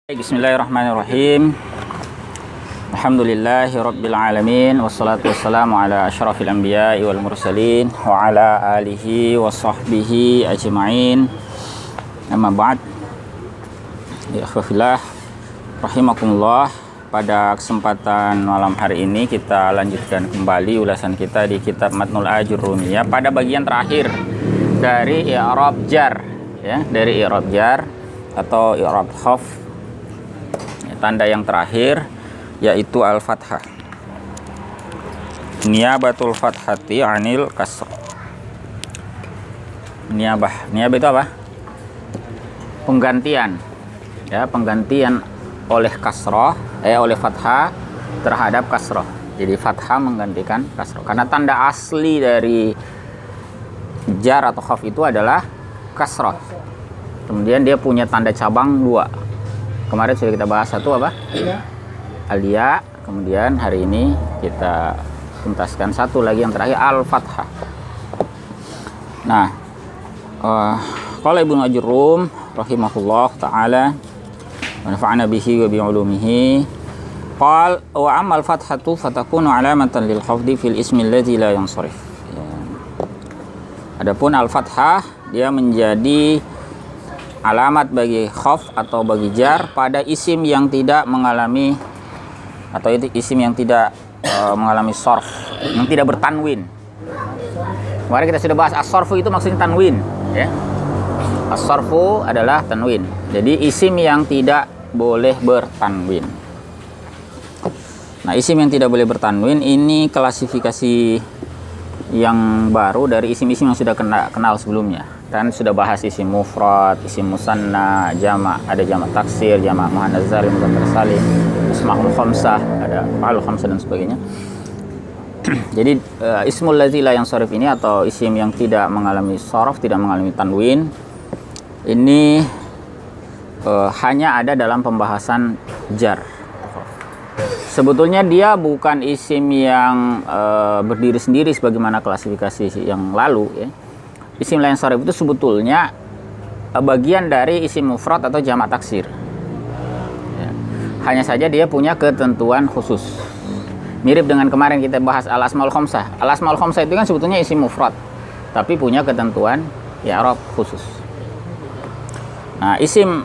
Bismillahirrahmanirrahim. Alhamdulillahirabbil alamin wassalatu wassalamu ala asyrafil anbiya'i wal mursalin wa ala alihi wa sahbihi ajma'in. Amma ba'd. Ya akhwafillah rahimakumullah. Pada kesempatan malam hari ini kita lanjutkan kembali ulasan kita di kitab Matnul Ajurrumiyah pada bagian terakhir dari i'rab jar, ya, dari i'rab jar atau i'rab khafd. Tanda yang terakhir yaitu al-fathah. Niyabatul fathati anil kasr. Niyabah itu apa? Penggantian. Ya, penggantian oleh kasroh, oleh fathah terhadap kasroh. Jadi fathah menggantikan kasroh. Karena tanda asli dari jar atau khaf itu adalah kasroh. Kemudian dia punya tanda cabang dua. Kemarin sudah kita bahas satu apa? Al-ya. Kemudian hari ini kita tuntaskan satu lagi yang terakhir, al-fathah. Nah, qala Ibnu Ajurrum rahimahullah taala wa nafa'ana bihi wa bi ulumihi. Qala wa amal fathatu fatakunu alamatan lil khafdi fil ismi alladzi la yansarif. Adapun al-fathah dia menjadi alamat bagi khaf atau bagi jar pada isim yang tidak mengalami atau isim yang tidak mengalami sorf, yang tidak bertanwin. Kemarin kita sudah bahas as-sorfu itu maksudnya tanwin, ya. As-sorfu adalah tanwin. Jadi isim yang tidak boleh bertanwin. Nah, isim yang tidak boleh bertanwin ini klasifikasi yang baru dari isim-isim yang sudah kenal sebelumnya. Dan sudah bahas isim mufrad, isim musanna, jamak, ada jamak taksir, jamak muannats salim, mudzakkar salim, asmaul khamsah, ada fa'al khamsah dan sebagainya. Jadi ismul ladzi la yansharif ini atau isim yang tidak mengalami sharaf, tidak mengalami tanwin, ini hanya ada dalam pembahasan jar. Sebetulnya dia bukan isim yang berdiri sendiri sebagaimana klasifikasi yang lalu, ya. Isim la yansharif itu sebetulnya bagian dari isim mufrad atau jamak taksir, ya. Hanya saja dia punya ketentuan khusus. Mirip dengan kemarin kita bahas al-asmaul khamsah. Al-asmaul khamsah itu kan sebetulnya isim mufrad, tapi punya ketentuan i'rab khusus. Nah, isim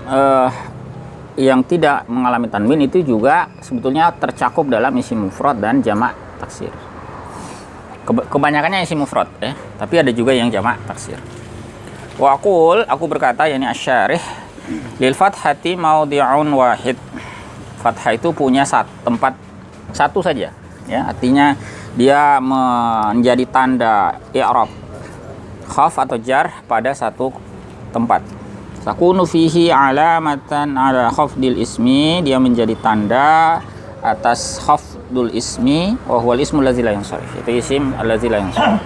yang tidak mengalami tanwin itu juga sebetulnya tercakup dalam isim mufrad dan jamak taksir. Kebanyakannya isim mufrad, ya, tapi ada juga yang jamak taksir. Wa aku berkata, yakni asy-syarih, lil fathati maudhi'un wahid. Fathah itu punya tempat satu saja, ya. Artinya dia menjadi tanda i'rab khaf atau jar pada satu tempat. Takunu fihi alamatan ala khafdil ismi, dia menjadi tanda atas khafdul ismi wa huwal ismul ladzi la yansharif. Itu isim alladzi la yansharif.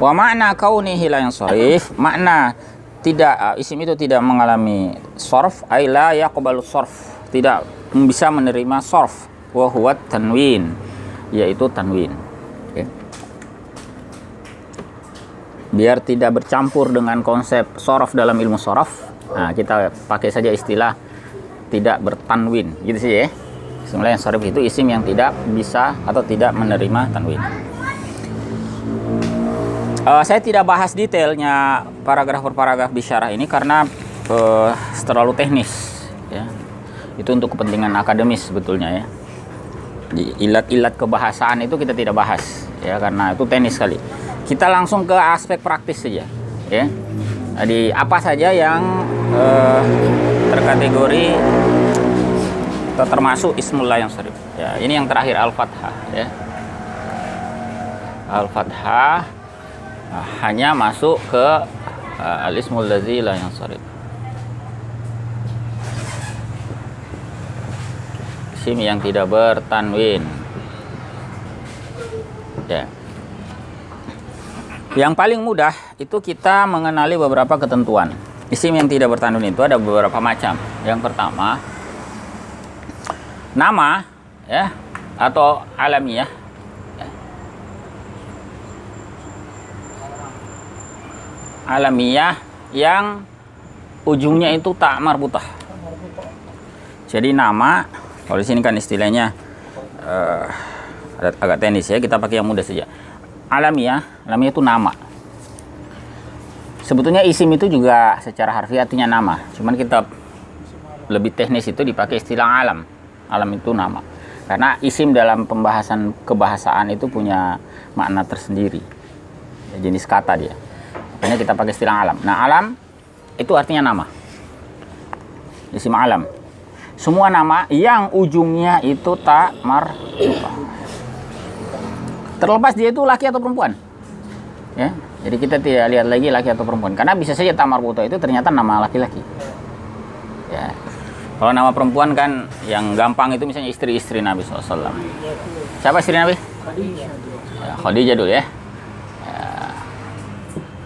Wa ma'na kaunihi la yansharif, makna tidak isim itu tidak mengalami sorf, ay la yaqbalu sorf, tidak bisa menerima sorf, wa huwa tanwin, yaitu tanwin. Okay. Biar tidak bercampur dengan konsep sorf dalam ilmu sorf, nah, kita pakai saja istilah tidak bertanwin, gitu sih, ya. Sebenarnya yang sharif itu isim yang tidak bisa atau tidak menerima tanwin. Saya tidak bahas detailnya paragraf per paragraf di syarah ini karena terlalu teknis, ya. Itu untuk kepentingan akademis sebetulnya, ya. Ilat-ilat kebahasaan itu kita tidak bahas, ya, karena itu teknis sekali. Kita langsung ke aspek praktis saja, ya. Jadi apa saja yang terkategori atau termasuk ismul la yansharif, ya. Ini yang terakhir al-fathah, ya. Al-fathah hanya masuk ke al-ismul ladzi la yansharif, isim yang tidak bertanwin, ya. Yang paling mudah itu kita mengenali beberapa ketentuan. Isim yang tidak bertanwin itu ada beberapa macam. Yang pertama, nama, ya, atau alamiah, ya. Alamiah yang ujungnya itu tak marbutah. Jadi nama, kalau di sini kan istilahnya agak teknis ya, kita pakai yang mudah saja. Alamiah itu nama. Sebetulnya isim itu juga secara harfiah artinya nama. Cuman kita lebih teknis itu dipakai istilah alam. Alam itu nama. Karena isim dalam pembahasan kebahasaan itu punya makna tersendiri. Ya, jenis kata dia. Makanya kita pakai istilah alam. Nah, alam itu artinya nama. Isim alam. Semua nama yang ujungnya itu ta marbuthah. Terlepas dia itu laki atau perempuan. Ya. Jadi kita tidak lihat lagi laki atau perempuan. Karena bisa saja ta marbuthah itu ternyata nama laki-laki. Ya. Kalau nama perempuan kan yang gampang itu misalnya istri-istri Nabi SAW. Siapa istri Nabi? Khadijah. Ya, Khadijah dulu ya.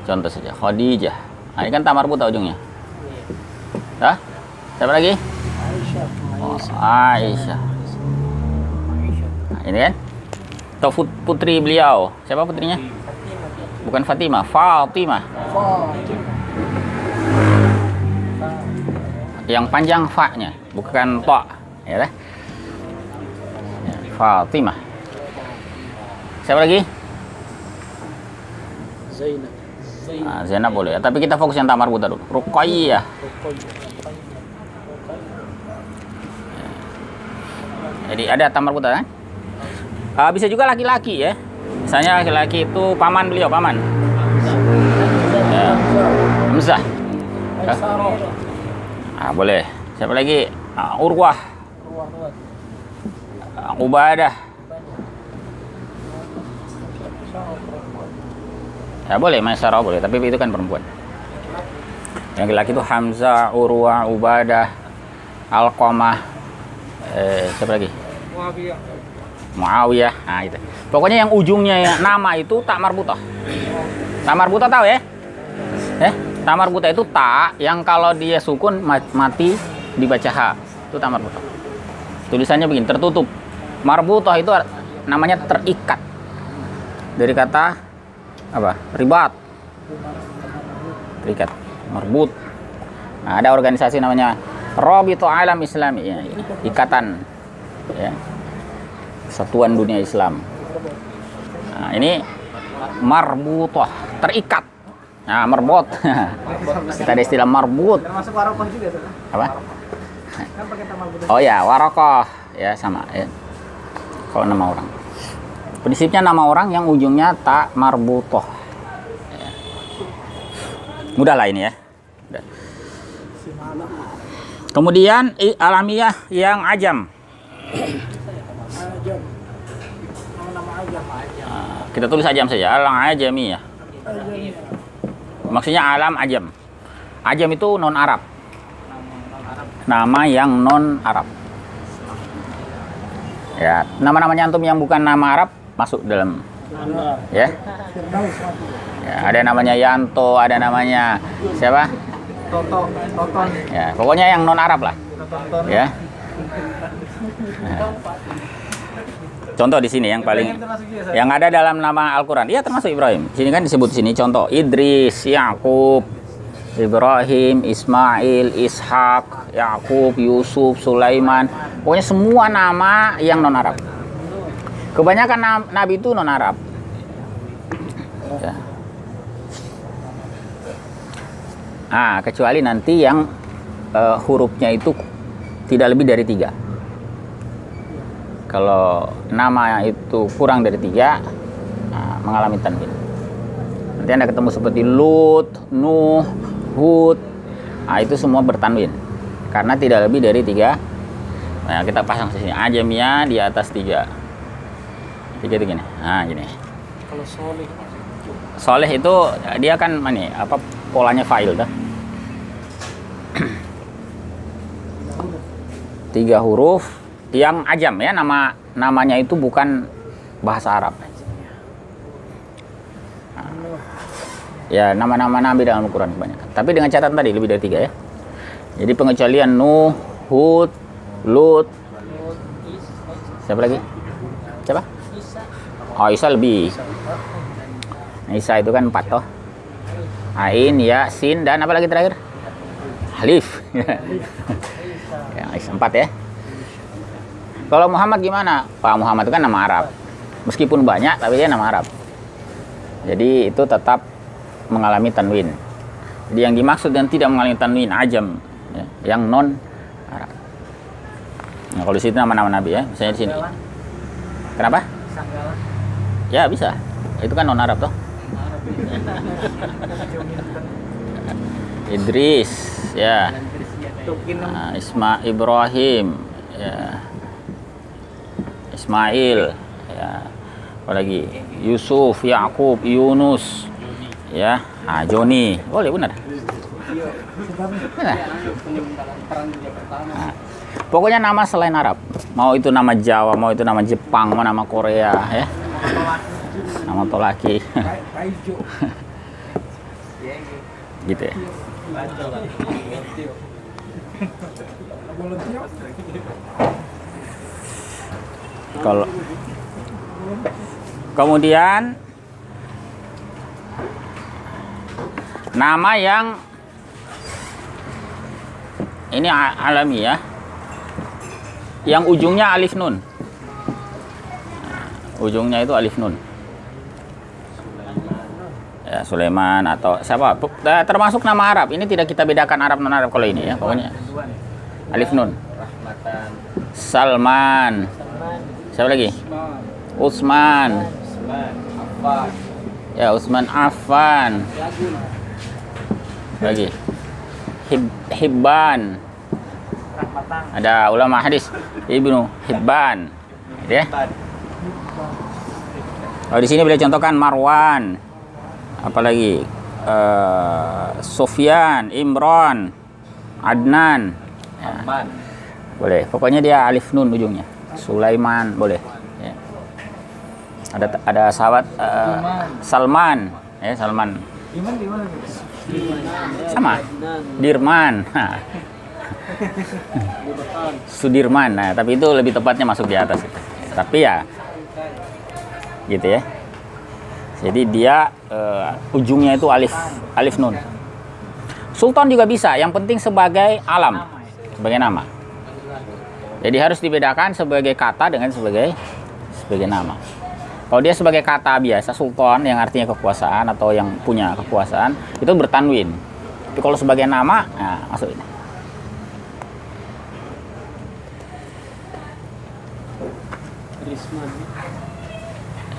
Contoh saja Khadijah. Nah, ini kan ta marbuthah ujungnya. Hah? Siapa lagi? Aisyah. Nah, ini kan? Atau putri beliau. Siapa putrinya? Bukan Fatimah, Fatimah. Yang panjang fa-nya, bukan ta, ya lah. Ya, Fatimah. Siapa lagi? Zainab. Nah, Zainab boleh ya, tapi kita fokus yang ta marbuthah dulu. Ruqayyah. Jadi ada ta marbuthah kan? Bisa juga laki-laki ya. Misalnya laki-laki itu paman beliau, paman. Ya. Hamzah. Ya. Boleh. Siapa lagi? Urwah. Ubadah. Ya boleh, Maisarah boleh, tapi itu kan perempuan. Yang laki-laki itu Hamzah, Urwah, Ubadah, Alqamah. Siapa lagi? Muawiyah. Nah, itu. Pokoknya yang ujungnya ya, nama itu ta marbuthah. Ta marbuthah tahu ya? Ta marbuthah itu ta yang kalau dia sukun mati dibaca ha. Itu ta marbuthah. Tulisannya begini, tertutup. Marbuthah itu namanya terikat. Dari kata apa? Ribat. Terikat. Marbut. Nah, ada organisasi namanya Rabithah Alam Islami, ya, ikatan ya. Satuan Dunia Islam. Nah, ini marbuthah, terikat. Nah, marbot. Kita ada istilah marbut. Termasuk warokoh juga, apa? Kan pakai ta marbuthah. Oh ya, warokoh. Ya, sama ya. Kalau nama orang. Prinsipnya nama orang yang ujungnya ta marbuthah. Ya. Mudah lah ini ya. Udah. Kemudian alamiah yang ajam. Kita tulis ajam saja, alam ajami ya. Maksudnya alam ajam. Ajam itu non Arab. Nama yang non Arab. Ya, nama-namanya antum yang bukan nama Arab masuk dalam. Ya. Ya, ada namanya Yanto, ada namanya siapa? Toton. Ya, pokoknya yang non Arab lah. Ya. Contoh di sini yang paling yang ada dalam nama Al-Qur'an. Iya termasuk Ibrahim. Sini kan disebut sini contoh Idris, Yakub, Ibrahim, Ismail, Ishak, Yakub, Yusuf, Sulaiman. Pokoknya semua nama yang non Arab. Kebanyakan nabi itu non Arab. Ya. Kecuali nanti yang hurufnya itu tidak lebih dari 3. Kalau nama itu kurang dari 3, mengalami tanwin. Nanti Anda ketemu seperti Lut, Nuh, Hud, itu semua bertanwin. Karena tidak lebih dari 3. Nah, kita pasang di sini ajamiyah di atas 3. 3 itu gini. Nah, gini. Kalau Soleh itu dia kan polanya fa'il dah. 3 huruf yang ajam ya, namanya itu bukan bahasa Arab. Ya, nama-nama nabi dalam Al-Qur'an banyak. Tapi dengan catatan tadi lebih dari 3 ya. Jadi pengecualian Nuh, Hud, Lut. Siapa lagi? Siapa? Isa lebih. Isa itu kan 4 toh. Ain, ya, sin, dan apa lagi terakhir? Alif. Ya, X4 ya. Kalau Muhammad gimana? Pak Muhammad itu kan nama Arab. Meskipun banyak, tapi dia nama Arab. Jadi itu tetap mengalami tanwin. Jadi yang dimaksud dan tidak mengalami tanwin ajam, ya, yang non Arab. Nah, kalau di situ nama-nama Nabi ya, misalnya di sini. Kenapa? Ya bisa. Itu kan non Arab toh. Idris, ya. Ibrahim, ya. Ismail, ya. Apalagi Yusuf, Yakub, Yunus, ya. Joni, boleh benar. Nah, pokoknya nama selain Arab, mau itu nama Jawa, mau itu nama Jepang, mau nama Korea, ya. Nama Tolaki. Gitu ya. Kalau kemudian nama yang ini alami ya, yang ujungnya alif nun. Ujungnya itu alif nun. Ya, Sulaiman atau siapa? Termasuk nama Arab. Ini tidak kita bedakan Arab non Arab kalau ini ya, pokoknya. Alif nun. Salman. Siapa lagi? Utsman. Ya, Utsman Affan. Lagi. Hibban. Ada ulama hadis Ibnu Hibban. Ya. Oh, di sini boleh contohkan Marwan. Apalagi Sufyan, Imran, Adnan. Ya. Boleh. Pokoknya dia alif nun ujungnya. Sulaiman boleh. Ya. Ada sahabat Salman, ya Salman. Sama. Dirman. Sudirman. Nah, tapi itu lebih tepatnya masuk di atas. Tapi ya gitu ya. Jadi dia ujungnya itu alif nun. Sultan juga bisa, yang penting sebagai alam, sebagai nama. Jadi harus dibedakan sebagai kata dengan sebagai nama. Kalau dia sebagai kata biasa, sultan yang artinya kekuasaan atau yang punya kekuasaan, itu bertanwin. Tapi kalau sebagai nama, nah, masuk ini.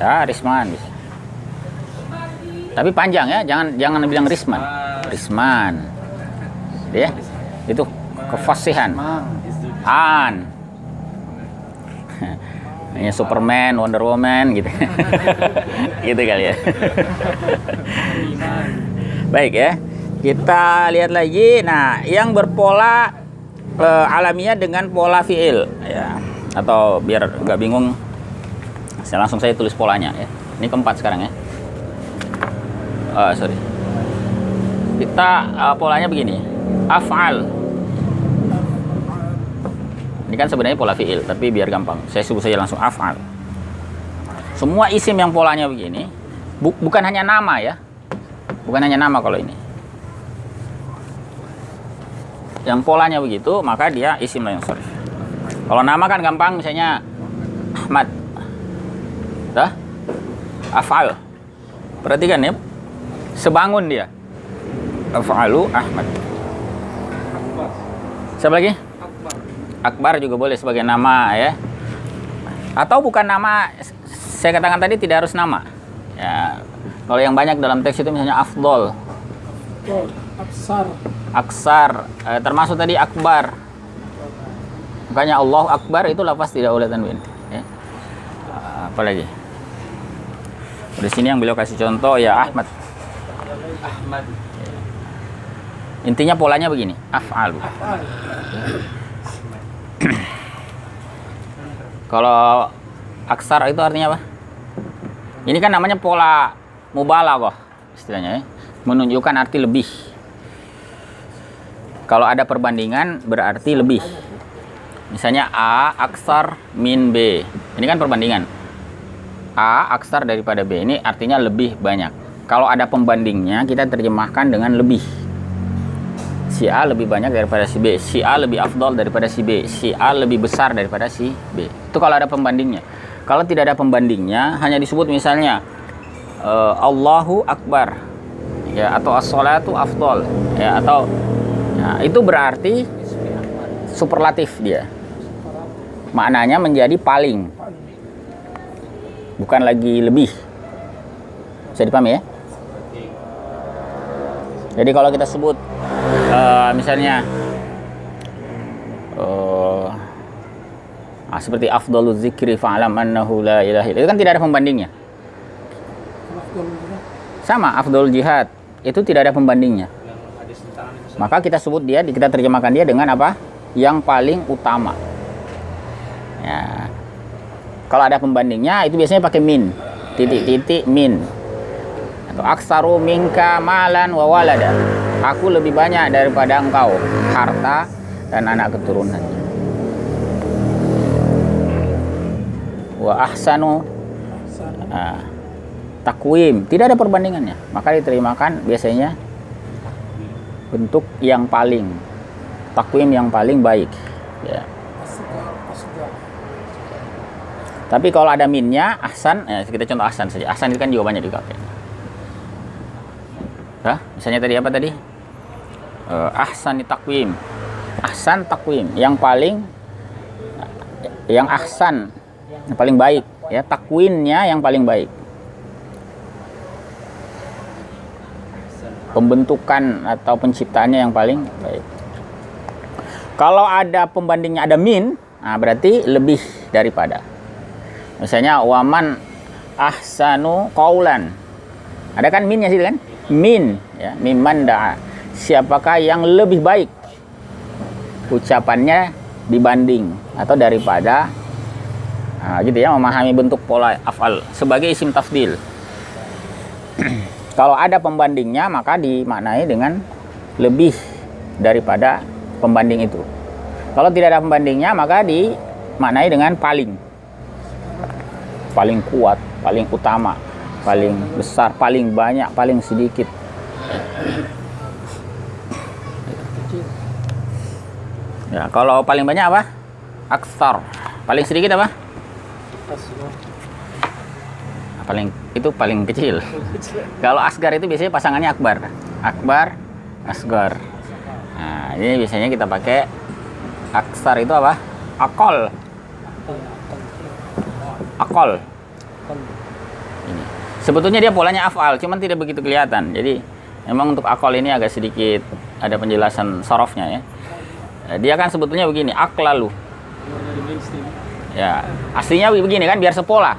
Ya, Risman bisa. Tapi panjang ya, jangan bilang Risman. Risman. Ya. Itu kefasihan. An. Hanya Superman, Wonder Woman gitu. Gitu kali ya. Baik ya. Kita lihat lagi. Nah, yang berpola alamiah dengan pola fiil ya. Atau biar nggak bingung, saya tulis polanya ya. Ini keempat sekarang ya. Sorry. Kita polanya begini. Af'al. Ini kan sebenarnya pola fiil, tapi biar gampang, saya sebut saja langsung af'al. Semua isim yang polanya begini, bukan hanya nama ya. Bukan hanya nama kalau ini. Yang polanya begitu, maka dia isim lah yang sharif. Kalau nama kan gampang, misalnya Ahmad. Dah? Af'al. Perhatikan ya. Sebangun dia. Af'alu Ahmad. Siapa lagi? Akbar juga boleh sebagai nama ya. Atau bukan nama, saya katakan tadi tidak harus nama. Ya, kalau yang banyak dalam teks itu misalnya afdol. Aksar, termasuk tadi akbar. Makanya Allah Akbar itu lafaz tidak boleh tanwin. Ya. Apalagi? Di sini yang beliau kasih contoh ya Ahmad. Intinya polanya begini, af'alu. Kalau aksar itu artinya apa? Ini kan namanya pola mubalaghah istilahnya ya. Menunjukkan arti lebih. Kalau ada perbandingan berarti lebih. Misalnya A aksar min B. Ini kan perbandingan. A aksar daripada B, ini artinya lebih banyak. Kalau ada pembandingnya kita terjemahkan dengan lebih. Si A lebih banyak daripada si B, si A lebih afdol daripada si B, si A lebih besar daripada si B. Itu kalau ada pembandingnya. Kalau tidak ada pembandingnya, hanya disebut misalnya Allahu Akbar, ya, atau as-sholatu afdol, ya, atau ya, itu berarti superlatif dia. Maknanya menjadi paling, bukan lagi lebih. Bisa dipahami ya? Jadi kalau kita sebut misalnya seperti afdhaluz zikri fa'lam annahu la ilaha illallah, itu kan tidak ada pembandingnya. Sama afdhalul jihad, itu tidak ada pembandingnya. Maka kita sebut dia, kita terjemahkan dia dengan apa? Yang paling utama. Ya. Kalau ada pembandingnya itu biasanya pakai min, titik-titik min. Atau aksaru minka malan wa walada. Aku lebih banyak daripada engkau harta dan anak keturunan. Wa ahsanu takwim, tidak ada perbandingannya, maka diterimakan biasanya bentuk yang paling, takwim yang paling baik, ya. Tapi kalau ada minnya, ahsan, ya, kita contoh ahsan saja. Ahsan itu kan juga banyak dipakai. Misalnya tadi apa tadi? Ahsan takwim. Ahsan takwim, yang paling, yang ahsan, yang paling baik, ya, takwinnya yang paling baik. Pembentukan atau penciptaannya yang paling baik. Kalau ada pembandingnya, ada min, nah berarti lebih daripada. Misalnya waman ahsanu qaulan. Ada kan minnya situ kan? Min, ya, mimman da'a. Siapakah yang lebih baik ucapannya dibanding atau daripada, gitu ya, memahami bentuk pola af'al sebagai isim tafdil. Kalau ada pembandingnya maka dimaknai dengan lebih daripada pembanding itu. Kalau tidak ada pembandingnya maka dimaknai dengan paling, paling kuat, paling utama, paling besar, paling banyak, paling sedikit. Ya, kalau paling banyak apa? Aksar. Paling sedikit apa? Paling itu paling kecil. Kalau asgar itu biasanya pasangannya akbar. Akbar, asgar. Nah, ini biasanya kita pakai aksar itu apa? Akol. Akol. Ini. Sebetulnya dia polanya af'al, cuman tidak begitu kelihatan. Jadi memang untuk akol ini agak sedikit ada penjelasan sorofnya ya. Dia kan sebetulnya begini, aklalu. Ya, aslinya begini kan biar sepola.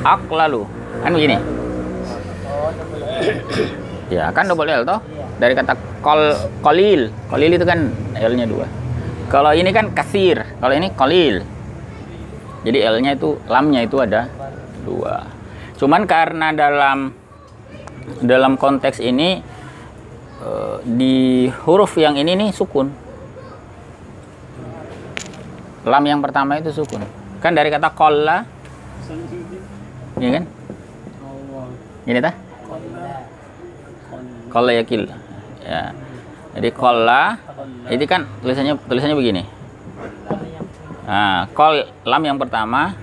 Aklalu. Kan begini. Ya, kan double L toh? Dari kata qalil. Qalil itu kan L-nya 2. Kalau ini kan katsir, kalau ini qalil. Jadi L-nya itu, lamnya itu ada 2. Cuman karena dalam konteks ini di huruf yang ini nih sukun. Lam yang pertama itu sukun. Kan dari kata qalla. Ini kan? Ini tah? Qalla yakil. Ya. Jadi qalla ini kan tulisannya begini. Nah, qol lam yang pertama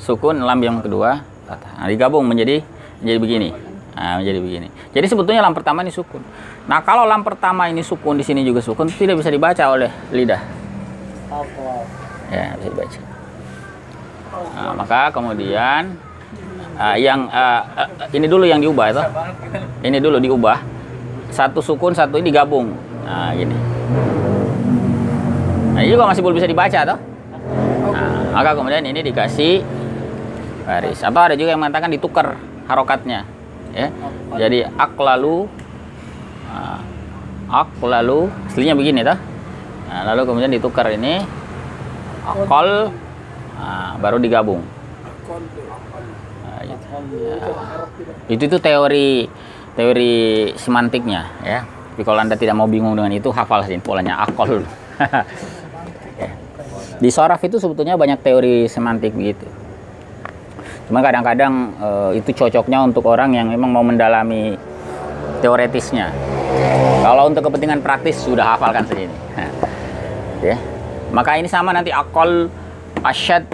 sukun, lam yang kedua fathah. Nah, digabung menjadi begini. Nah, menjadi begini. Jadi sebetulnya lam pertama ini sukun. Nah, kalau lam pertama ini sukun, di sini juga sukun, tidak bisa dibaca oleh lidah. Ya, bisa dibaca. Nah, maka kemudian ini dulu yang diubah itu. Ini dulu diubah. Satu sukun, satu ini digabung. Nah, gini. Nah, ini juga masih belum bisa dibaca toh. Nah, maka kemudian ini dikasih baris. Atau ada juga yang mengatakan ditukar harokatnya. Ya. Jadi aklalu, aslinya begini toh. Nah, lalu kemudian ditukar ini akol, baru digabung. Nah, gitu. Ya. Itu teori semantiknya ya. Tapi kalau Anda tidak mau bingung dengan itu, hafal sih polanya akol. Ya. Di sharaf itu sebetulnya banyak teori semantik begitu. Cuma kadang-kadang itu cocoknya untuk orang yang memang mau mendalami teoretisnya. Kalau untuk kepentingan praktis sudah hafalkan saja ini. Ya. Maka ini sama nanti akol, asyad,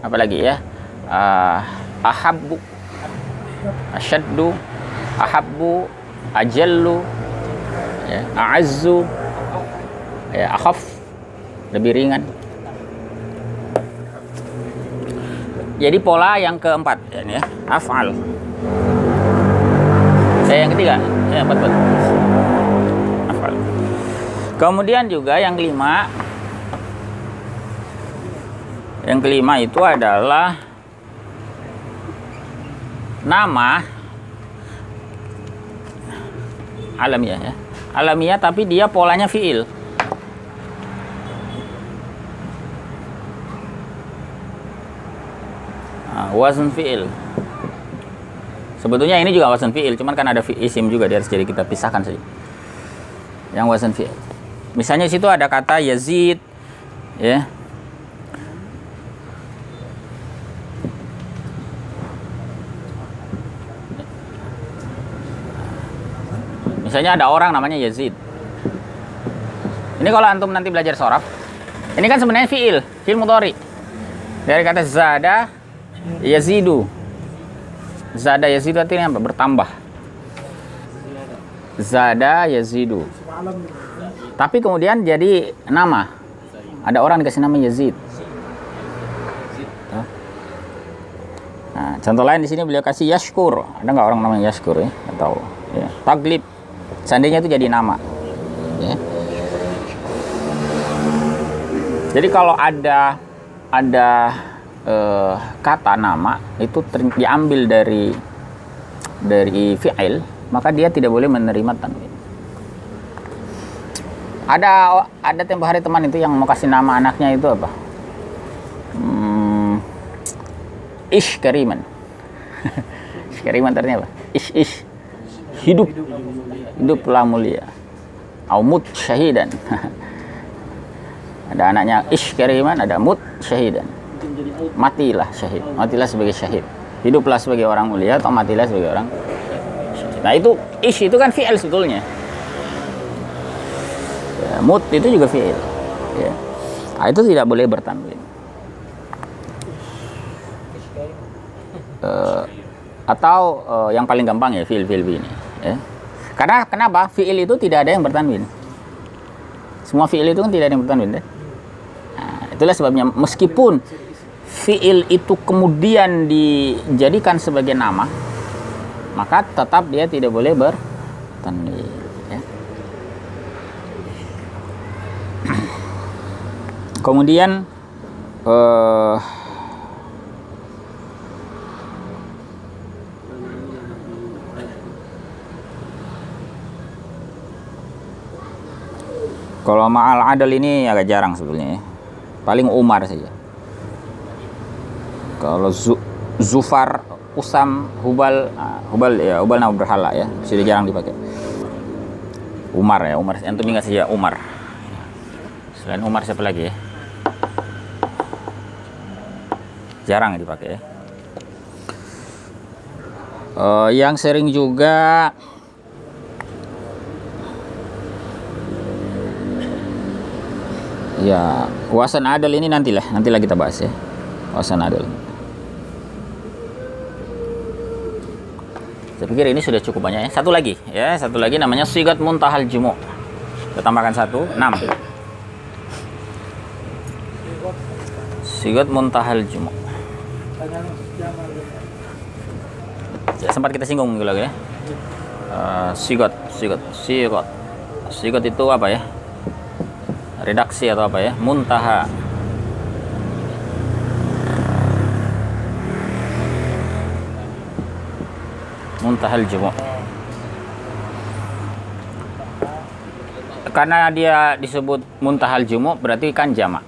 apalagi ya, ahabbu, asyaddu, ahabbu, ajallu, ya, a'azzu, ya, akhaf, lebih ringan. Jadi pola yang keempat ya, af'al. Yang ketiga, ya betul. Af'al. Kemudian juga yang kelima. Yang kelima itu adalah nama alamiah ya. Alamiah tapi dia polanya fi'il. Wazn fi'il. Sebetulnya ini juga wazn fi'il, cuman kan ada isim juga di atas, jadi kita pisahkan saja. Yang wazn fi'il. Misalnya di situ ada kata Yazid, ya. Misalnya ada orang namanya Yazid. Ini kalau antum nanti belajar shoraf, ini kan sebenarnya fi'il mudhari. Dari kata zada yazidu. Zada yazidu artinya apa? Bertambah. Zada yazidu. Tapi kemudian jadi nama. Ada orang dikasih nama Yazid. Nah, contoh lain di sini beliau kasih Yashkur. Ada nggak orang namanya Yashkur ya? Atau ya, Taglib. Seandainya itu jadi nama. Ya. Jadi kalau ada kata nama itu diambil dari fi'il, maka dia tidak boleh menerima tanwin. Ada tempo hari teman itu yang mau kasih nama anaknya itu apa? Ish Kariman. Ish Kariman artinya apa? Ish hiduplah mulia. Aumut syahidan. Ada anaknya Ish Kariman, ada mut syahidan. Matilah syahid, matilah sebagai syahid, hiduplah sebagai orang mulia atau matilah sebagai orang syahid. Nah itu ish itu kan fi'il sebetulnya ya, mut itu juga fi'il ya. Nah, itu tidak boleh bertanwin atau yang paling gampang ya fi'il ini ya. Karena kenapa? Fi'il itu tidak ada yang bertanwin, semua fi'il itu kan tidak ada yang bertanwin ya? Nah, itulah sebabnya meskipun fi'il itu kemudian dijadikan sebagai nama, maka tetap dia tidak boleh bertanwin ya. Kemudian kalau ma'al adal ini agak jarang sebetulnya ya. Paling Umar saja. Kalau Zufar, Usam, Hubal ya, Hubal nama berhala ya, sudah jarang dipakai. Umar ya, Umar. Antum ingat saja Umar. Selain Umar siapa lagi ya? Jarang dipakai ya. Yang sering juga ya wazn adal ini nantilah kita bahas ya. Wazn adal. Saya pikir ini sudah cukup banyak ya. Satu lagi namanya sigat muntahal jumu'. Kita tambahkan 1, 6. Sigat muntahal jumu'. Ya, sempat kita singgung minggu lalu ya. Sigat itu apa ya? Redaksi atau apa ya? Muntaha. Muntahal jumu'. Karena dia disebut muntahal jumu' berarti kan jamak.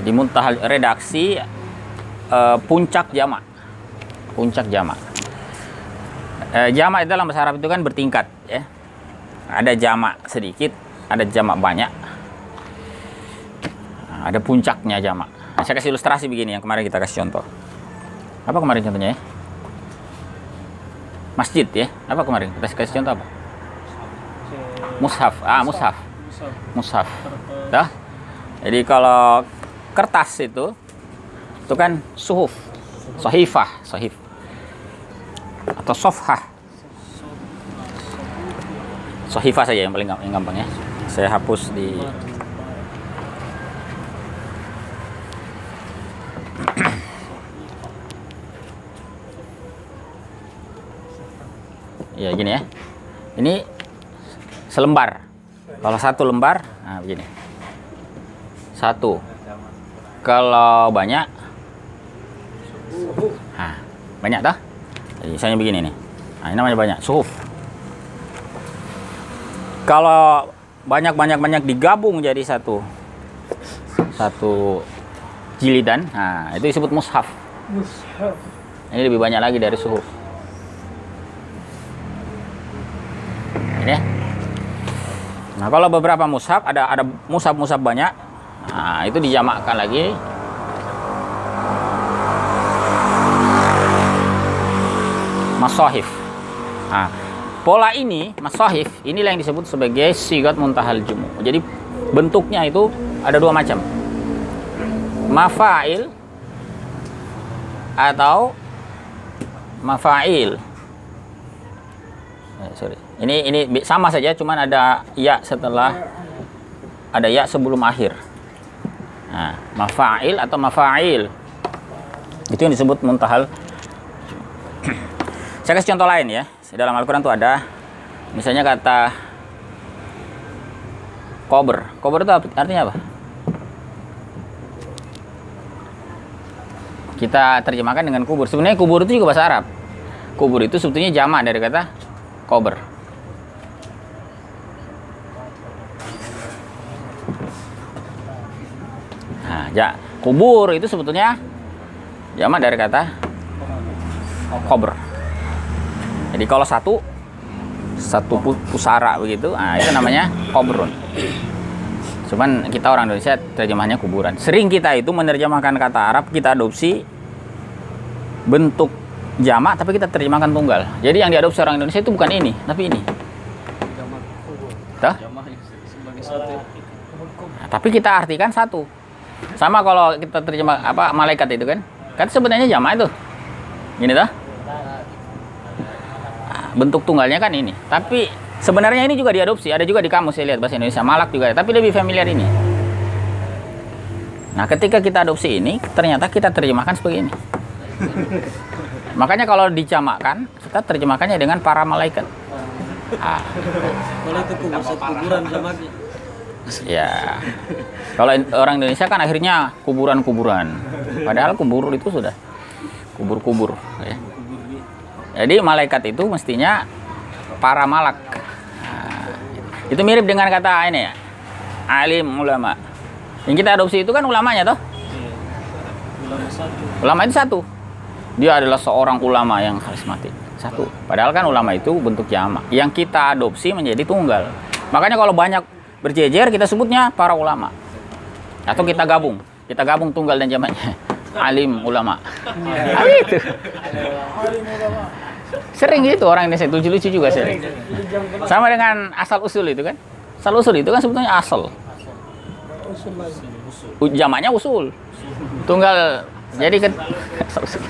Jadi muntahal redaksi puncak jamak. Puncak jamak. Jamak dalam bahasa Arab itu kan bertingkat ya. Ada jamak sedikit, ada jamak banyak. Ada puncaknya jamak. Nah, saya kasih ilustrasi begini yang kemarin kita kasih contoh. Apa kemarin contohnya ya? masjid ya. Apa kemarin? Kita kasih contoh apa? Mushaf. Mushaf. Mushaf. Dah. Jadi kalau kertas itu kan suhuf, sahifah, sahif. Atau sofhah. Sahifah saja yang paling gampang ya. Saya hapus di ya gini ya. Ini selembar. Kalau satu lembar, nah begini. Satu. Kalau banyak, nah, banyak dah. Jadi misalnya begini nih. Nah, ini namanya banyak, suhuf. Kalau banyak digabung jadi satu jilidan, nah itu disebut mushaf. Ini lebih banyak lagi dari suhuf. Ini ya. Nah kalau beberapa mushaf, ada mushaf banyak, nah itu dijamakkan lagi. Masahif. Nah, pola ini, masahif, inilah yang disebut sebagai sigat muntahal jumu. Jadi bentuknya itu ada dua macam. Mafail atau mafail. Sorry. Ini sama saja, cuman ada ya setelah, ada ya sebelum akhir. Nah, mafail atau mafail. Itu yang disebut muntahal. Saya kasih contoh lain ya. Dalam Al-Quran itu ada, misalnya kata kober. Kober itu artinya apa? Kita terjemahkan dengan kubur. Sebenarnya kubur itu juga bahasa Arab. Kubur itu sebetulnya jamak dari kata kober. Nah, kubur itu sebetulnya jamak dari kata kober. Jadi kalau satu pusara begitu, nah itu namanya kobrun. Cuman kita orang Indonesia terjemahnya kuburan. Sering kita itu menerjemahkan kata Arab, kita adopsi bentuk jamak tapi kita terjemahkan tunggal. Jadi yang diadopsi orang Indonesia itu bukan ini, tapi ini. Nah, tapi kita artikan satu. Sama kalau kita terjemah malaikat itu kan sebenarnya jamak itu. Gini dah. Bentuk tunggalnya kan ini, tapi sebenarnya ini juga diadopsi, ada juga di kamus saya lihat bahasa Indonesia, malak juga, tapi lebih familiar ini. Nah ketika kita adopsi ini, ternyata kita terjemahkan sebagai ini. Makanya kalau dijamakkan, kita terjemahkannya dengan para malaikat. Kalau itu kuburan jamaknya. Ya, kalau orang Indonesia kan akhirnya kuburan-kuburan, padahal kubur itu sudah kubur-kubur. Ya. Jadi malaikat itu mestinya para malak. Nah, itu mirip dengan kata ini ya, alim ulama. Yang kita adopsi itu kan ulamanya toh. Ulama itu satu. Dia adalah seorang ulama yang karismatik. Satu. Padahal kan ulama itu bentuk jamak. Yang kita adopsi menjadi tunggal. Makanya kalau banyak berjejer kita sebutnya para ulama. Atau kita gabung tunggal dan jamaknya. Alim ulama. Itu. Sering gitu orang Indonesia, lucu-lucu juga sering. Sama dengan asal usul itu kan. Asal usul itu kan sebetulnya asal. Jamaknya usul. Tunggal jadi kan asal usul.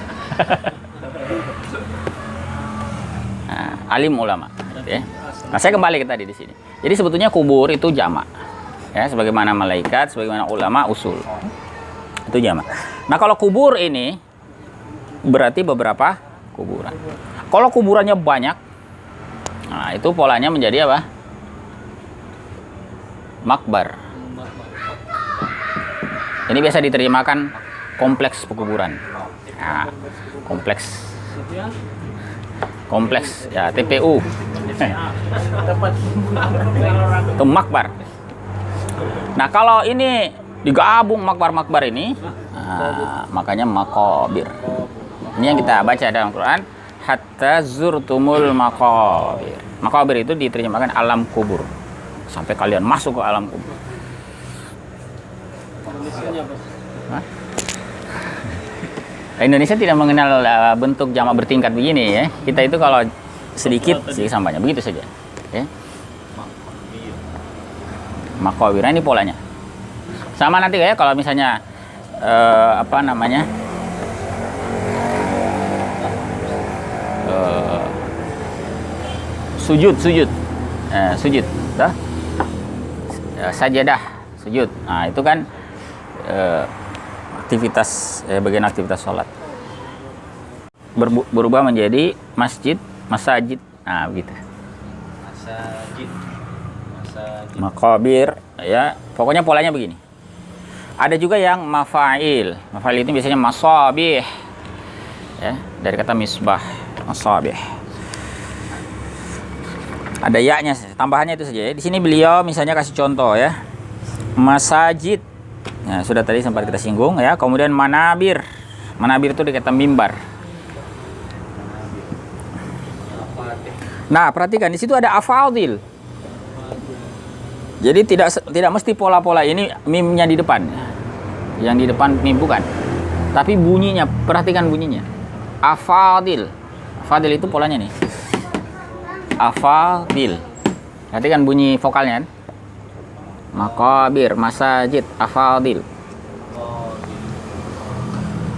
Nah, alim ulama. Ya. Nah, saya kembali ke tadi di sini. Jadi sebetulnya kubur itu jamak. Ya, sebagaimana malaikat, sebagaimana ulama usul. Itu jamak. Nah, kalau kubur ini berarti beberapa kuburan. Kalau kuburannya banyak, nah itu polanya menjadi apa? Makbar. Ini biasa diterjemahkan kompleks pekuburan. Nah, kompleks ya, TPU. Itu makbar. Nah kalau ini digabung makbar ini, nah, makanya makobir. Ini yang kita baca dalam Quran. Hatta zurtumul makobir. Makobir itu diterjemahkan alam kubur. Sampai kalian masuk ke alam kubur. Indonesia tidak mengenal bentuk jamak bertingkat begini ya. Kita itu kalau sedikit sampahnya. Begitu saja. Ya. Makobir. Nah, ini polanya. Sama nanti kayak kalau misalnya apa namanya? Sujud. Sujud. Dah. Sajadah, sujud. Nah, itu kan aktivitas bagian aktivitas sholat. Berubah menjadi masajid. Nah, begitu. Masajid. Makobir, ya. Pokoknya polanya begini. Ada juga yang mafa'il. Mafa'il itu biasanya masabih. Ya, dari kata misbah, masabih. Ada ya-nya, tambahannya itu saja ya. Di sini beliau misalnya kasih contoh ya. Masajid. Ya, sudah tadi sempat kita singgung ya. Kemudian manabir. Manabir itu dikata mimbar. Nah, perhatikan di situ ada afadil. Jadi tidak mesti pola-pola ini mimnya di depan. Yang di depan mim bukan. Tapi bunyinya, perhatikan bunyinya. Afadil. Afadil itu polanya nih. Afadil. Perhatikan bunyi vokalnya kan. Makabir, masajid, afadil.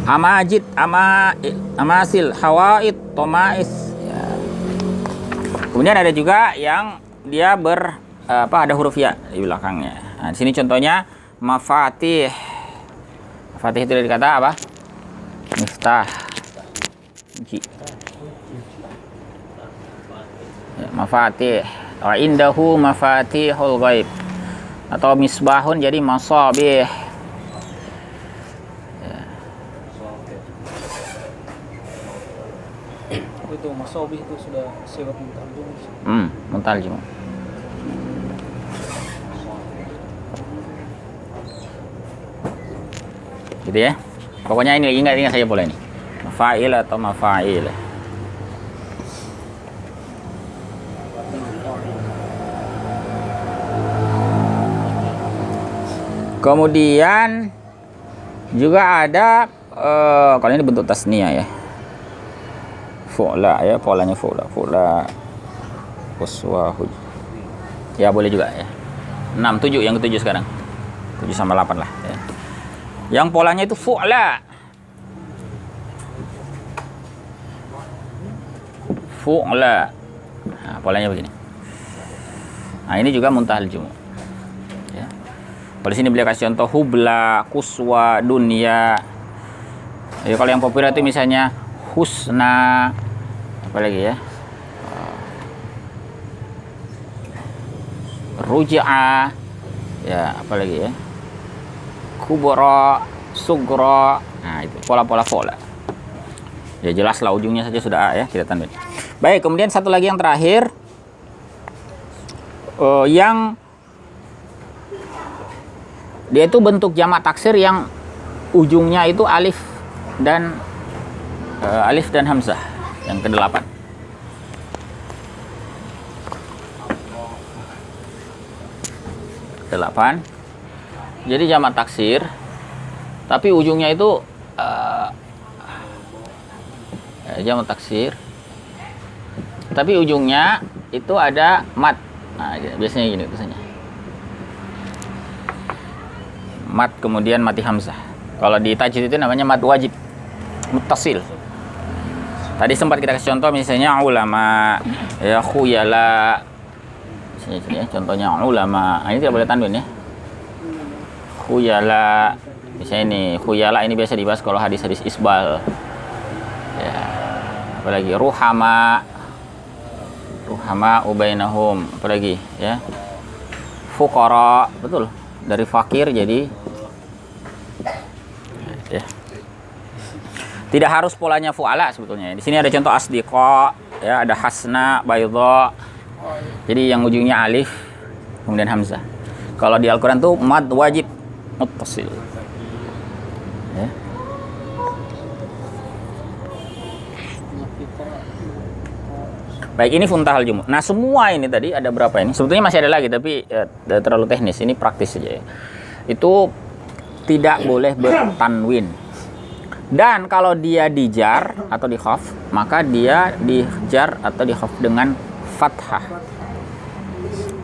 Amajid, amasil, hawaid, tomais. Ya. Kemudian ada juga yang dia ada huruf ya di belakangnya. Nah, di sini contohnya mafatih. Mafatih itu dari kata apa? Miftah. Kunci. Ya, mafatih. Wa indahu mafatihul ghaib. Atau misbahun jadi masabih. Ya. Itu masabih itu sudah siap muntaljum. Muntaljum. Gitu ya. Pokoknya ini ingat saja boleh ini. Mafa'il atau mafa'il. Kemudian juga ada kalau ini bentuk tasniyah ya. Fu'la ya, polanya fu'la. Uswahu. Ya boleh juga ya. 6 7 yang ke-7 sekarang. 7 sama 8 lah ya. Yang polanya itu fu'la. Fu'la. Nah, polanya begini. Nah, ini juga muntahal jumu. Ya. Kalau sini beliau kasih contoh hubla, kuswa, dunya. Ya, kalau yang populer itu misalnya husna, apa lagi ya? Ruja'ah. Ya, apa lagi ya? Kubra, sugra. Nah, itu pola-pola fola. Ya jelas lah ujungnya saja sudah A ya, kita tanwin. Baik, kemudian satu lagi yang terakhir yang dia itu bentuk jamak taksir yang ujungnya itu alif dan hamzah yang ke-8. Jadi jamak taksir tapi ujungnya itu jamak taksir tapi ujungnya itu ada mat. Nah, biasanya gini tulisannya. Mat kemudian mati hamzah. Kalau di tajwid itu namanya mat wajib muttasil. Tadi sempat kita kasih contoh misalnya ulama ya khuyala. Sini ya, contohnya ulama. Nah, ini tidak boleh tanwin ya. Khuyala. Misalnya ini khuyala ini biasa dibahas kalau hadis-hadis isbal. Ya. Apalagi ruhama ubainahum, apalagi ya fuqara, betul, dari fakir jadi ya. Tidak harus polanya fu'ala sebetulnya. Di sini ada contoh asdiqa ya, ada hasna baydha, jadi yang ujungnya alif kemudian hamzah. Kalau di Al-Quran tuh mad wajib muttasil ya. Baik, ini funtahal jumu. Nah, semua ini tadi ada berapa ini? Sebetulnya masih ada lagi, tapi ya, terlalu teknis. Ini praktis saja ya. Itu tidak boleh bertanwin. Dan kalau dia dijar atau di khaf, maka dia dijar atau di khaf dengan fathah.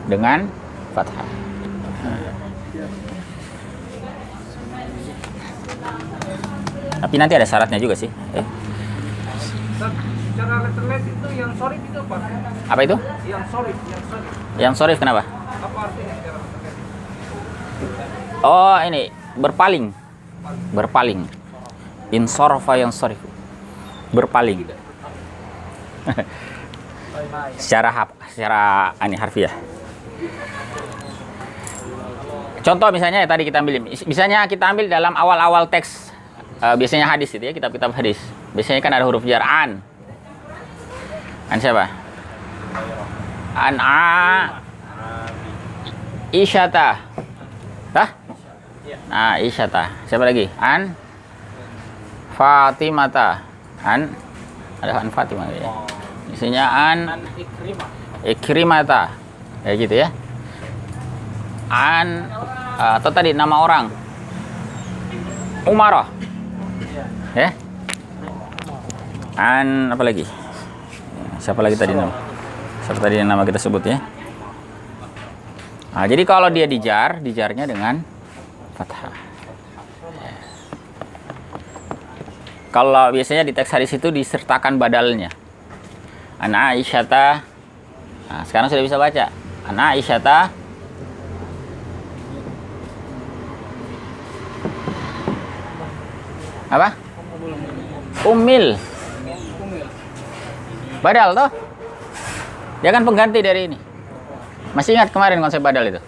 Dengan fathah. Tapi nanti ada syaratnya juga sih. Cara letterlet itu yang sorif itu apa? Apa itu? Yang sorif. Yang sorif kenapa? Apa artinya cara letterlet? Oh, ini berpaling. Berpaling. Insorofa yang sorif. Berpaling. secara harfiah. Contoh misalnya tadi kita ambil, misalnya kita ambil dalam awal-awal teks, biasanya hadis itu ya, kitab-kitab hadis. Biasanya kan ada huruf jar an. An siapa? An Isyata. Hah? Nah, Isyata. Siapa lagi? An Fatimata. An ada An Fatimah ya. Misalnya an Ikrimata. Ya gitu ya. An atau tadi nama orang. Umarah. Ya. An apa lagi? Siapa lagi tadi nama? Siapa tadi nama kita sebut ya? Nah, jadi kalau dia dijarnya dengan fathah. Kalau biasanya di teks hadis itu disertakan badalnya. An Aisyata. Nah, sekarang sudah bisa baca. An Aisyata. Apa? Umil. Badal toh? Dia kan pengganti dari ini. Masih ingat kemarin konsep badal itu?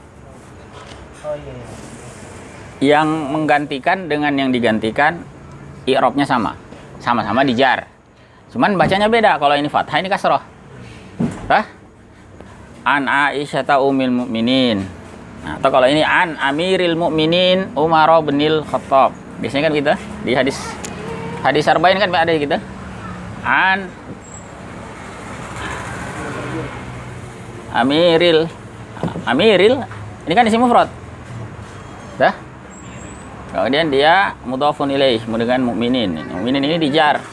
Yang menggantikan dengan yang digantikan i'rabnya sama-sama dijar. Cuman bacanya beda. Kalau ini fathah, ini kasroh. Hah? An Aisyata umil mu'minin. Nah, atau kalau ini an amiril mu'minin Umar binil Khattab. Biasanya kan gitu di hadis arba'in kan ada gitu. An amiril ini kan isim mufrad. Dah. Kemudian dia mudhafun ilaih dengan mukminin. Mukminin ini dijar.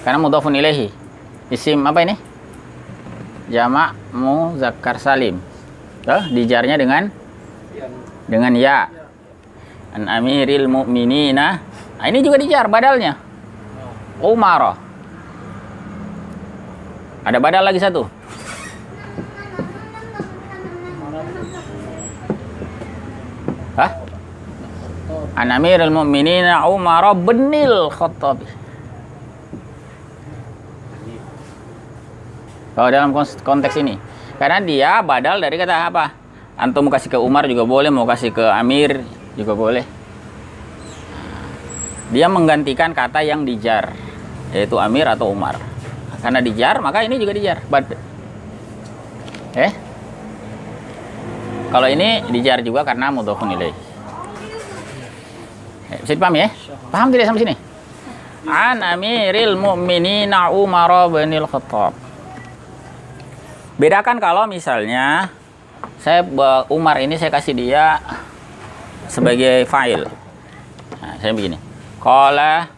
Karena mudhafun ilaihi. Isim apa ini? Jamak muzakkar salim. Tuh, dijarnya dengan ya. An amiril mu'minina. Nah, ini juga dijar badalnya. Umar. Ada badal lagi satu. Hah? An amiril mu'minina Umar binil Khattab. Kalau dalam konteks ini, karena dia badal dari kata apa? Antum mau kasih ke Umar juga boleh, mau kasih ke Amir juga boleh. Dia menggantikan kata yang dijar, yaitu Amir atau Umar. Karena dijar, maka ini juga dijar. Kalau ini dijar juga karena mudhafun ilaih. Bisa dipahami ya? Paham tidak sampai sini? An amiril mu'minina Umar binil Khattab. Bedakan kalau misalnya saya Umar ini saya kasih dia sebagai fa'il. Nah, saya begini. Kalau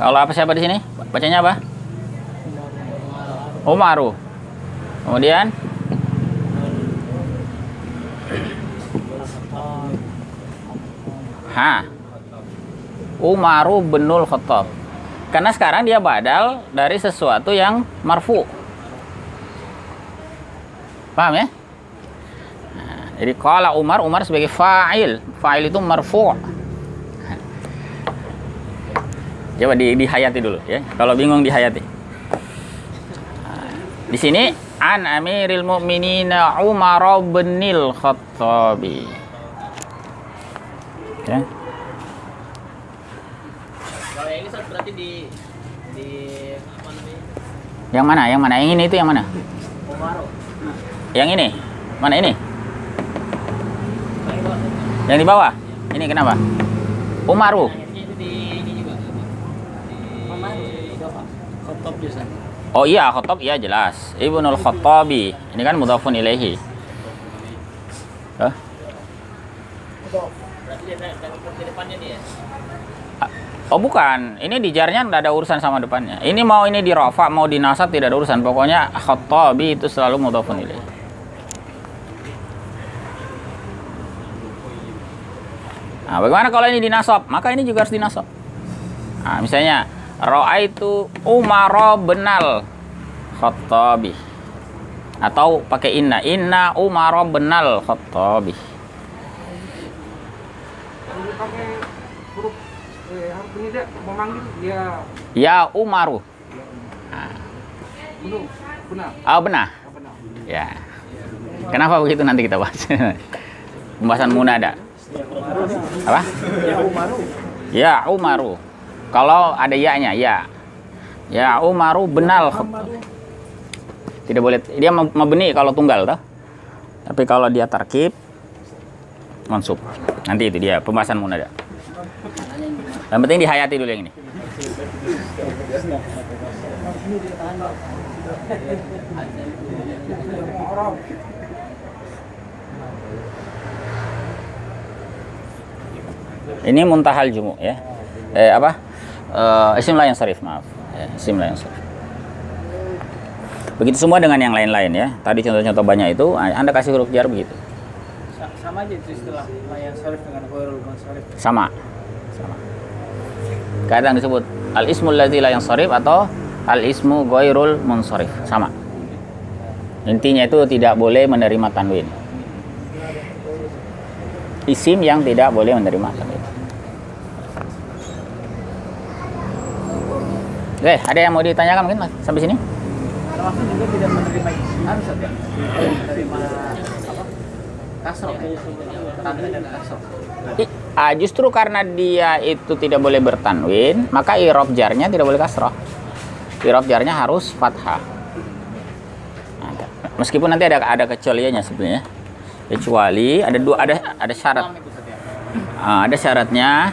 apa siapa di sini? Bacanya apa? Umaru. Kemudian Umaru binul Khattab. Karena sekarang dia badal dari sesuatu yang marfu. Paham ya? Nah, jadi kalau Umar sebagai fa'il. Fa'il itu marfu. Coba dihayati dulu ya. Kalau bingung dihayati. Nah, di sini an amiril mu'minina Umar binil Khattabi. Oke. Kalau yang ini berarti di apa namanya? Yang mana? Yang mana? Yang ini itu yang mana? Umaru. Yang ini? Mana ini? Yang di bawah? Ini kenapa? Umaru. Itu di ini juga. Khattab biasa. Oh iya, Khattab iya jelas. Ibnul Khattabi. Ini kan mudhafun ilaihi. Hah? Berarti Oh bukan, ini di jarnya tidak ada urusan sama depannya. Ini mau ini di rafa, mau di nasab tidak ada urusan. Pokoknya Khattabi itu selalu mudhafun ilaih. Nah, bagaimana kalau ini dinasab? Maka ini juga harus dinasab. Nah, misalnya ra'aitu Umar benal Khattabi. Atau pakai inna Umar benal Khattabi. Pakai huruf harus ini dia memanggil dia Ya Umaru. Nah. benar. Oh benar. Benar. Ya. Kenapa begitu nanti kita bahas. Pembahasan munada. Apa? Ya Umaru. Ya Umaru. Kalau ada ya-nya, ya. Ya Umaru benal Khattabi. Tidak boleh, dia mabni kalau tunggal toh. Tapi kalau dia tarkib mansub. Nanti itu dia pembahasan munada. Yang penting dihayati dulu yang ini. Ini muntahal jumu ya. Isim la yansharif, maaf. Ya, isim la yansharif. Begitu semua dengan yang lain-lain ya. Tadi contoh-contoh banyak itu, Anda kasih huruf jar begitu. Sama aja itu istilah layan syarif dengan ghairul munsharif. Sama. Kadang disebut al-ismul ladzi la yansharif atau al-ismu ghairul munsharif. Sama. Intinya itu tidak boleh menerima tanwin. Isim yang tidak boleh menerima tanwin. Oke, ada yang mau ditanyakan mungkin Mas sampai sini? Termasuk juga tidak menerima harus ada menerima apa? Kasroh. Tanwin dan kasroh. Justru karena dia itu tidak boleh bertanwin, maka i'rab jarnya tidak boleh kasroh. I'rab jarnya harus fathah. Nah, meskipun nanti ada kecualiannya sebenarnya. Kecuali ada syarat. Ada syaratnya.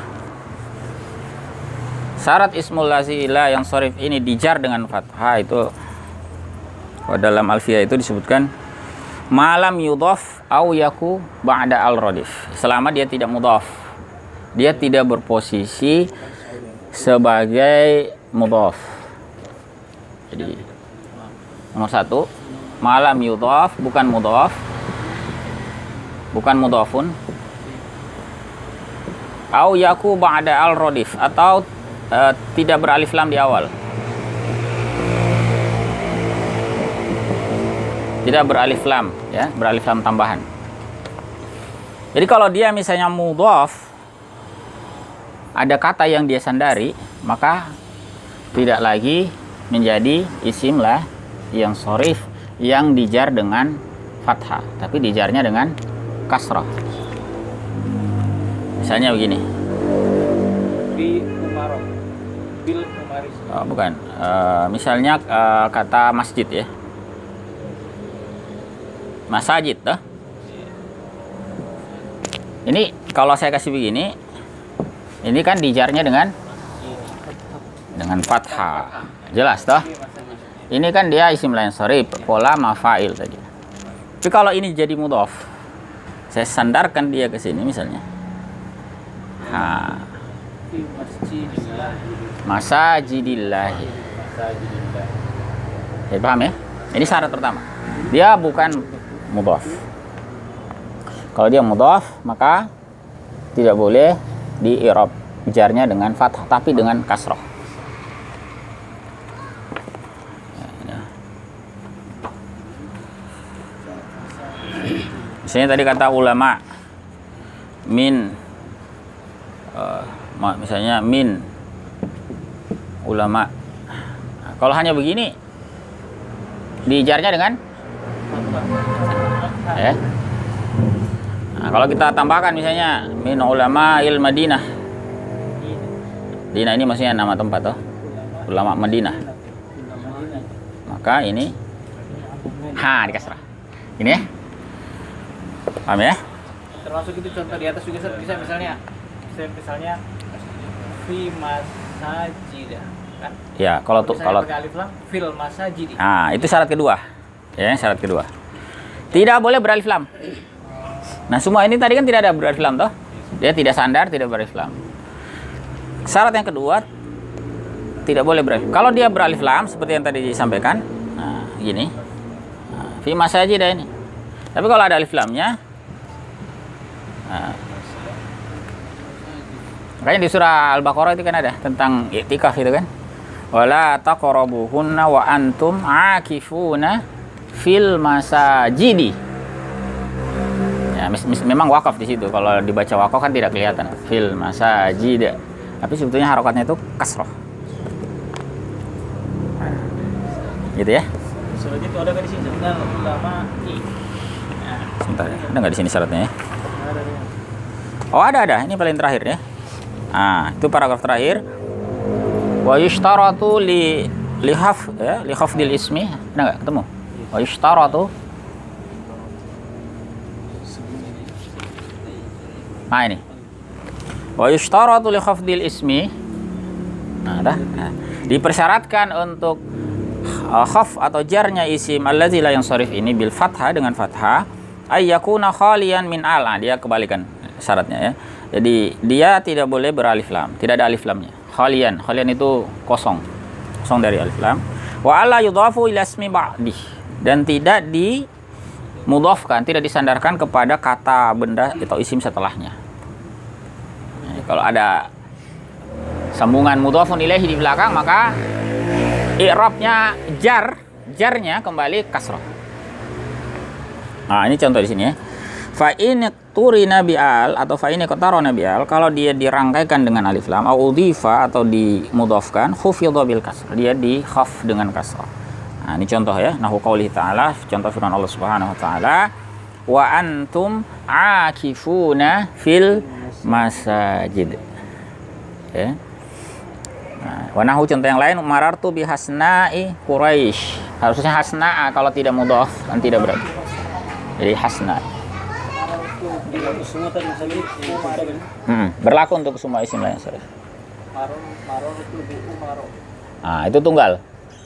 Syarat ismul ladzi la yansharif ini dijar dengan fathah itu dalam alfiyah itu disebutkan malam yudhaf au yaku ba'da al-radif. Selama dia tidak mudhaf. Dia tidak berposisi sebagai mudhaf. Jadi nomor 1, malam yudhaf bukan mudhaf. Bukan mudhafun. Au yaku ba'da al-radif atau tidak beralif lam di awal. Tidak beralif lam ya, beralif lam tambahan. Jadi kalau dia misalnya mudhaf, ada kata yang dia sandari, maka tidak lagi menjadi isim lah yang sharif yang dijar dengan fathah, tapi dijarnya dengan kasrah. Misalnya begini. Bi Umaro. Bil Umaris. Oh, bukan. Misalnya kata masjid ya. Masajid toh. Ini kalau saya kasih begini, ini kan dijarnya dengan fathah. Jelas toh? Ini kan dia isim la yansharif, pola mafa'il tadi. Tapi kalau ini jadi mudhaf, saya sandarkan dia ke sini misalnya. Masajidillahi. Jadi paham ya? Ini syarat pertama. Dia bukan mudhaf. Kalau dia mudhaf, maka tidak boleh di i'rab jarnya dengan fathah tapi dengan kasrah. Misalnya tadi kata ulama min misalnya min ulama. Nah, kalau hanya begini dijarnya dengan ya. Nah, kalau kita tambahkan misalnya min ulama il Madinah. Madinah ini maksudnya nama tempat toh. Ulama Madinah. Maka ini di kasrah. Ini ya. Paham ya? Termasuk itu contoh di atas juga bisa misalnya fi masajida kan? Ya, kalau pakai alif lam fil masajidi. Nah, itu syarat kedua. Ya, syarat kedua. Tidak boleh beralif lam. Nah, semua ini tadi kan tidak ada beralif lam toh? Dia tidak sandar, tidak beralif lam. Syarat yang kedua, tidak boleh beralif. Kalau dia beralif lam seperti yang tadi disampaikan, nah, gini, fi masajidah ini. Tapi kalau ada alif lamnya, nah, makanya di surah Al-Baqarah itu kan ada tentang i'tikaf itu kan. Wala taqrabuhunna wa antum aakifuna fil masajidi. Ya, memang wakaf di situ. Kalau dibaca wakaf kan tidak kelihatan fil masajid. Tapi sebetulnya harokatnya itu kasroh. Gitu ya. Surat itu ada nggak di sini? Sebentar, ulama i. Sebentar ya. Ada nggak di sini syaratnya ya? Ada. Oh ada. Ini paling terakhir ya. Nah, itu paragraf terakhir. Wa yushtaratu li khafdil ismi. Ada nggak ketemu? Wa yushtaratu. Nah ini. Wa yushtaratu li khafdil ismi. Nah, dah. Nah, dipersyaratkan untuk khaf atau jarnya isim allazi la yansharif ini bil fathah dengan fathah ay yakuna khalian min al. Nah, dia kebalikan syaratnya ya. Jadi dia tidak boleh beralif lam, tidak ada alif lamnya. Khalian itu kosong dari alif lam. Wa alla yudhafu ila ismi ba'di, dan tidak dimudhafkan, tidak disandarkan kepada kata benda atau isim setelahnya. Nah, kalau ada sambungan mudhafun ilaihi di belakang, maka i'rabnya jarnya kembali kasrah. Nah, ini contoh di sini ya. Fa in turina bi'al atau fa in qatarana bi'al, kalau dia dirangkaikan dengan alif lam au udhifa atau dimudhafkan khufidha bil kasrah, dia di khaf dengan kasrah. Nah, ini contoh ya, nahu qaulih ta'ala, contoh firman Allah Subhanahu wa taala, wa antum aakifuna fil masajid. Ya. Nah, wa nahu contoh yang lain, marartu bi hasna'i quraisy. Harusnya hasna'a kalau tidak mudhaf dan tidak berarti. Jadi hasna. Semua tadi misalnya umar kan? Berlaku untuk semua isim lain. Maron itu di umar. Nah, itu tunggal,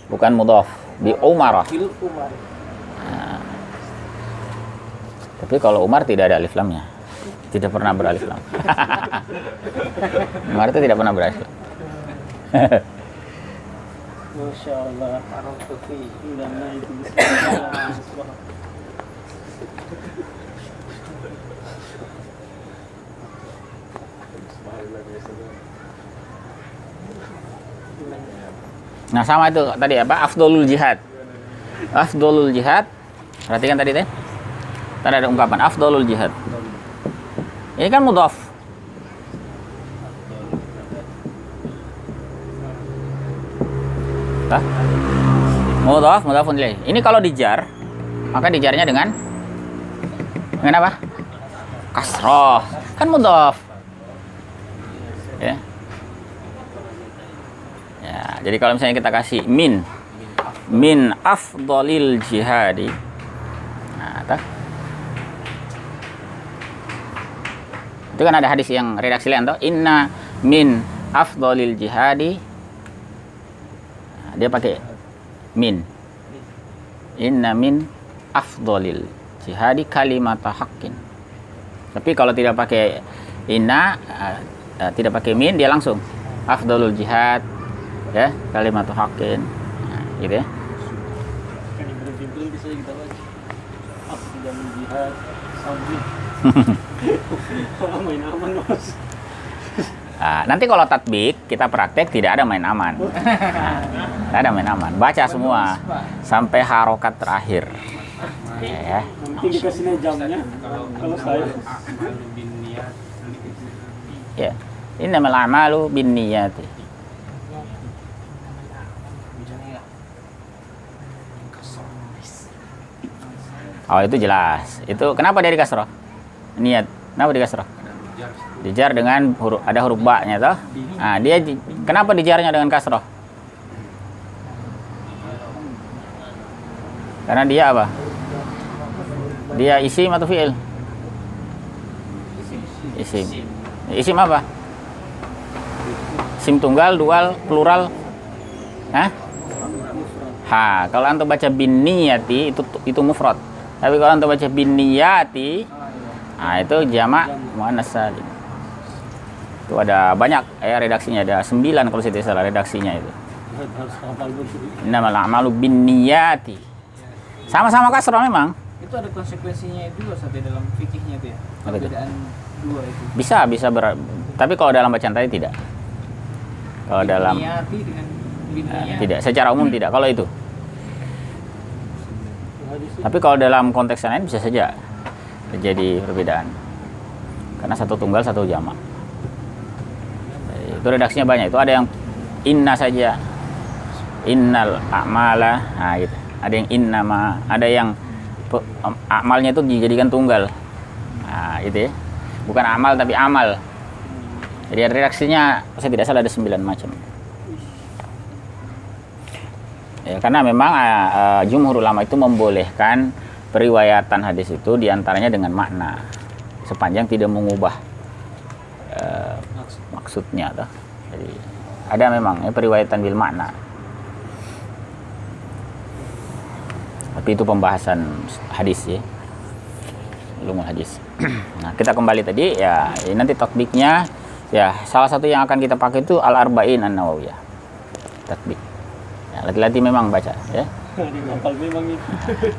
bukan mudhaf. Di umarah. Umar. Nah, tapi kalau Umar tidak ada alif lamnya, tidak pernah beralif lam. Umar itu tidak pernah beralif lam. Masya Allah. Maron itu indahnya itu bismillah. Nah, sama itu tadi apa? Afdolul jihad. Afdolul jihad. Perhatikan tadi teh. Tadi ada ungkapan afdolul jihad. Ini kan mudhaf. Hah? Mudhafun ilaih. Ini kalau dijar, maka dijarnya dengan apa? Kasroh. Kan mudhaf. Ya. Ya, jadi kalau misalnya kita kasih min afdolil jihadi, nah, itu kan ada hadis yang redaksi lain toh, inna min afdolil jihadi, nah, dia pakai min, inna min afdolil jihadi kalimata haqqin. Tapi kalau tidak pakai inna, tidak pakai min, dia langsung afdolul jihad, ya, kalimat haqqin, nah, gitu ya. Kan belum bisa kita baca. Aku tidak menjihad saudi. Kalau main aman mas. Nah, nanti kalau tatbik kita praktek tidak ada main aman. Nah, tidak ada main aman. Baca semua sampai harokat terakhir. Ya. Nanti dikasih jamnya. Kalau saya. Ya. Innamal a'malu binniyati. Oh, itu jelas. Itu kenapa dia dikasroh? Niat. Kenapa dikasroh? Dijar dengan ada huruf ba-nya toh. Nah, dia kenapa dijarnya dengan kasroh? Karena dia apa? Dia isim atau fi'il? Isim. Isim apa? Isim tunggal, dual, plural? Hah? Ha, kalau antum baca bin niyati itu mufrad. Tapi kalau antum baca bin niyati, nah itu jamak muannas salim. Itu ada banyak ya redaksinya, ada 9 kalau saya tidak salah redaksinya itu. Harus hafal betul. Innamal a'malu binniyati. Sama-sama kasroh memang. Itu ada konsekuensinya juga saat di dalam fikihnya itu ya. Apa itu? Perbedaan dua itu. Bisa tapi kalau dalam bacaan tadi tidak. Kalau dalam Niyati dengan biniyati. tidak, secara umum tidak kalau itu. Tapi kalau dalam konteks lain bisa saja terjadi perbedaan. Karena satu tunggal satu jamak. Itu redaksinya banyak. Itu ada yang inna saja. Innal a'mala. Nah, gitu. Ada yang innama, ada yang amalnya itu dijadikan tunggal. Nah, itu ya. Bukan amal tapi amal. Jadi ada redaksinya, saya tidak salah ada 9 macam. Ya, karena memang jumhur ulama itu membolehkan periwayatan hadis itu diantaranya dengan makna sepanjang tidak mengubah maksudnya toh. Jadi ada memang ya, periwayatan bil makna. Tapi itu pembahasan hadis ya. Ulumul hadis. Nah, kita kembali tadi ya, nanti tatbiknya ya salah satu yang akan kita pakai itu Al-Arba'in An-Nawawiyah. Tatbik. Ya, lati-lati memang baca ya. Hafal memang itu.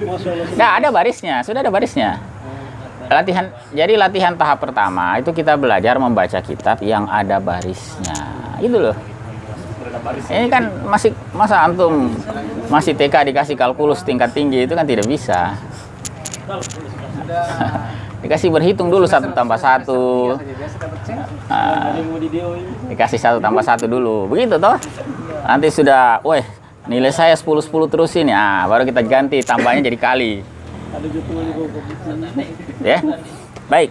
Masyaallah. Nah, ada barisnya, sudah ada barisnya. Latihan tahap pertama itu kita belajar membaca kitab yang ada barisnya. Itu loh. Ini kan masa antum masih TK dikasih kalkulus tingkat tinggi itu kan tidak bisa. Dikasih berhitung dulu 1 tambah 1. Biasa dapat C. Dikasih 1 tambah 1 dulu. Begitu toh. Nanti sudah, weh, nilai saya 10 terus ini. Ah, baru kita ganti tambahnya jadi kali. Ada juga Ya. Baik.